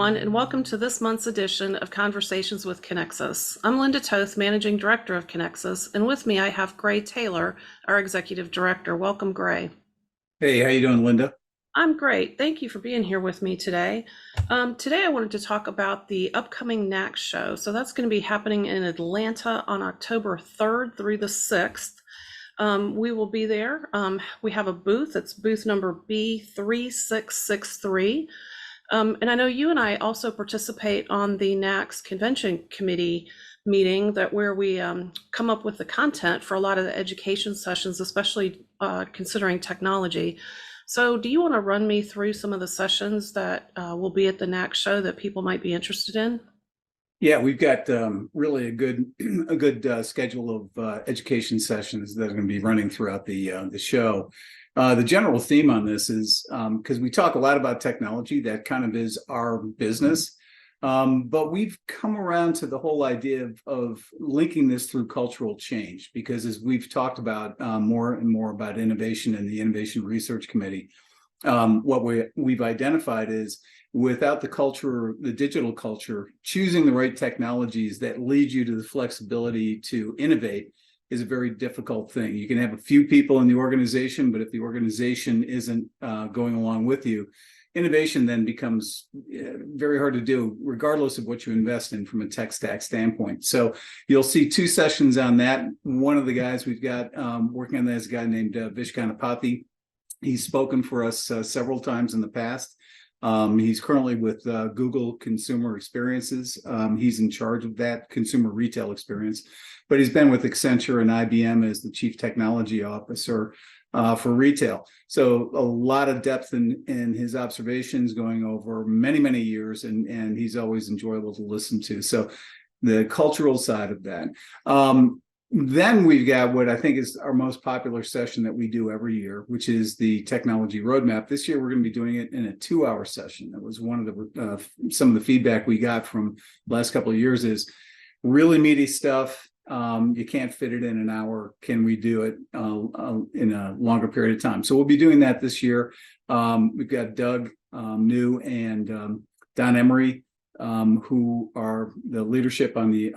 everyone, and welcome to this month's edition of Conversations with Conexxus. I'm Linda Toth, Managing Director of Conexxus, and with me I have Gray Taylor, our Executive Director. Welcome, Gray. Hey, how you doing, Linda? I'm great. Thank you for being here with me today. Today I wanted to talk about the upcoming NACS Show. So that's going to be happening in Atlanta on October 3rd through the 6th. We will be there. We have a booth. It's booth number B3663. And I know you and I also participate on the NACS Convention Committee meeting where we come up with the content for a lot of the education sessions, especially considering technology. So do you want to run me through some of the sessions that will be at the NACS show that people might be interested in? Yeah, we've got really a good schedule of education sessions that are going to be running throughout the show. The general theme on this is because we talk a lot about technology, that kind of is our business. But we've come around to the whole idea of linking this through cultural change, because as we've talked about more and more about innovation in the Innovation Research Committee, what we've identified is without the culture, the digital culture, choosing the right technologies that lead you to the flexibility to innovate is a very difficult thing. You can have a few people in the organization, but if the organization isn't going along with you, innovation then becomes very hard to do, regardless of what you invest in from a tech stack standpoint. So you'll see two sessions on that. One of the guys we've got working on that is a guy named Vish Ganapathy. He's spoken for us several times in the past. He's currently with Google Consumer Experiences. He's in charge of that consumer retail experience, but he's been with Accenture and IBM as the Chief Technology Officer for retail. So a lot of depth in his observations going over many, many years, and he's always enjoyable to listen to. So the cultural side of that. Then we've got what I think is our most popular session that we do every year, which is the technology roadmap. This year, we're going to be doing it in a 2-hour session. That was one of the some of the feedback we got from the last couple of years is really meaty stuff. You can't fit it in an hour. Can we do it in a longer period of time? So we'll be doing that this year. We've got Doug New and Don Emery, who are the leadership on the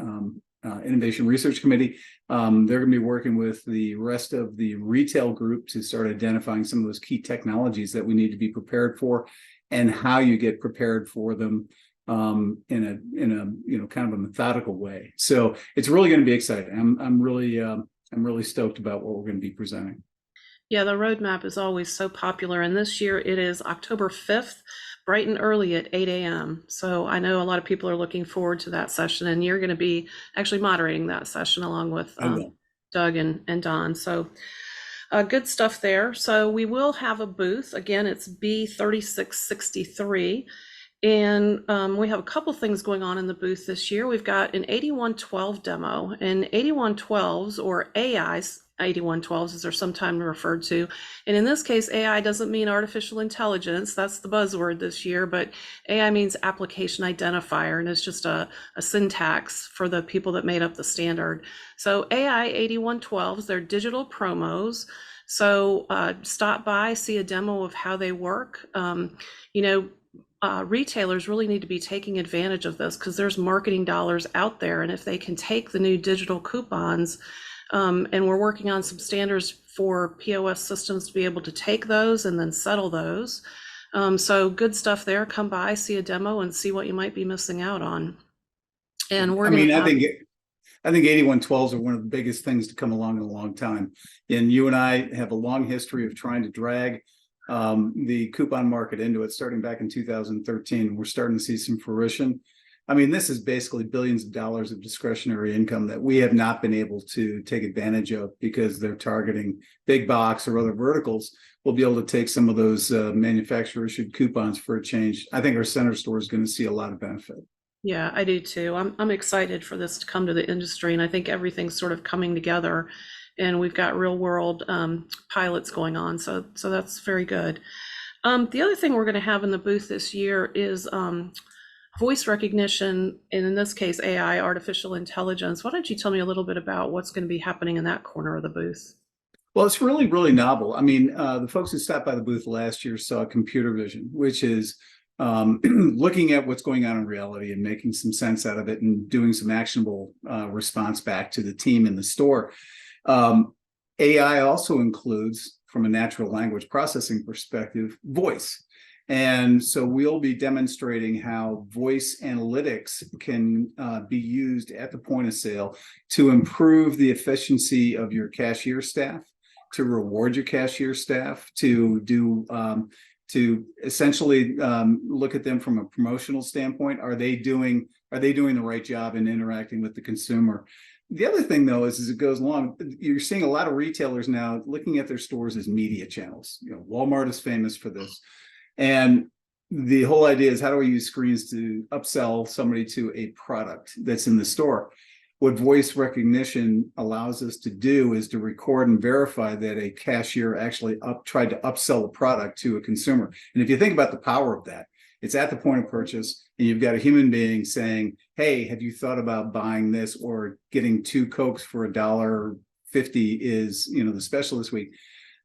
Innovation Research Committee. They're going to be working with the rest of the retail group to start identifying some of those key technologies that we need to be prepared for, and how you get prepared for them in a kind of a methodical way. So it's really going to be exciting. I'm really stoked about what we're going to be presenting. Yeah, the roadmap is always so popular, and this year it is October 5th, bright and early at 8 a.m. So I know a lot of people are looking forward to that session, and you're going to be actually moderating that session along with Doug and Don. So good stuff there. So we will have a booth. Again, it's B3663. And we have a couple things going on in the booth this year. We've got an 8112 demo, and 8112s, or AI's 8112s as they're sometimes referred to. And in this case, AI doesn't mean artificial intelligence. That's the buzzword this year, but AI means application identifier, and it's just a syntax for the people that made up the standard. So AI 8112s, they're digital promos. So stop by, see a demo of how they work. Retailers really need to be taking advantage of this because there's marketing dollars out there. And if they can take the new digital coupons, and we're working on some standards for POS systems to be able to take those and then settle those. So good stuff there. Come by, see a demo, and see what you might be missing out on. And we're I think 8112s are one of the biggest things to come along in a long time. And you and I have a long history of trying to drag the coupon market into it, starting back in 2013. We're starting to see some fruition. I mean, this is basically billions of dollars of discretionary income that we have not been able to take advantage of because they're targeting big box or other verticals. We'll be able to take some of those manufacturer issued coupons for a change. I think our center store is going to see a lot of benefit. Yeah, I do too. I'm excited for this to come to the industry, and I think everything's sort of coming together, and we've got real world pilots going on. So that's very good. The other thing we're going to have in the booth this year is voice recognition, and in this case, AI, artificial intelligence. Why don't you tell me a little bit about what's going to be happening in that corner of the booth? Well, it's really, really novel. I mean, the folks who stopped by the booth last year saw computer vision, which is looking at what's going on in reality and making some sense out of it and doing some actionable response back to the team in the store. AI also includes, from a natural language processing perspective, voice. And so we'll be demonstrating how voice analytics can be used at the point of sale to improve the efficiency of your cashier staff, to reward your cashier staff, to essentially look at them from a promotional standpoint. Are they doing the right job in interacting with the consumer? The other thing, though, is as it goes along, you're seeing a lot of retailers now looking at their stores as media channels. You know, Walmart is famous for this. And the whole idea is, how do we use screens to upsell somebody to a product that's in the store? What voice recognition allows us to do is to record and verify that a cashier actually tried to upsell a product to a consumer. And if you think about the power of that, it's at the point of purchase, and you've got a human being saying, hey, have you thought about buying this, or getting 2 Cokes for $1.50 is, you know, the special this week.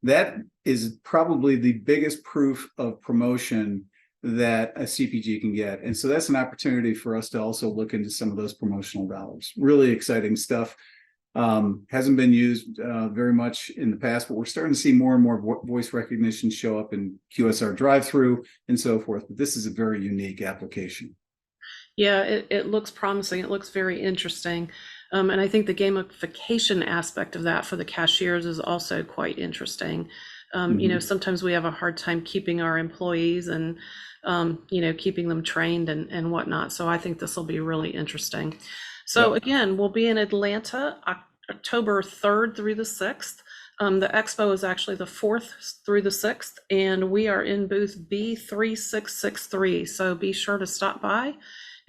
That is probably the biggest proof of promotion that a CPG can get. And so that's an opportunity for us to also look into some of those promotional dollars. Really exciting stuff. Hasn't been used very much in the past, but we're starting to see more and more voice recognition show up in QSR drive-through and so forth. But this is a very unique application. Yeah, it looks promising. It looks very interesting. And I think the gamification aspect of that for the cashiers is also quite interesting. You know, sometimes we have a hard time keeping our employees and, you know, keeping them trained and whatnot. So I think this will be really interesting. So again, we'll be in Atlanta October 3rd through the 6th. The expo is actually the 4th through the 6th, and we are in booth B3663. So be sure to stop by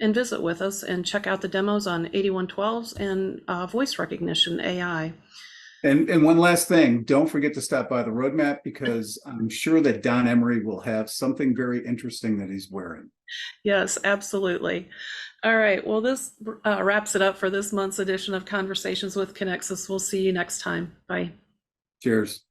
and visit with us and check out the demos on 8112s and voice recognition AI. And one last thing, don't forget to stop by the roadmap, because I'm sure that Don Emery will have something very interesting that he's wearing. Yes, absolutely. All right. Well, this wraps it up for this month's edition of Conversations with Conexxus. We'll see you next time. Bye. Cheers.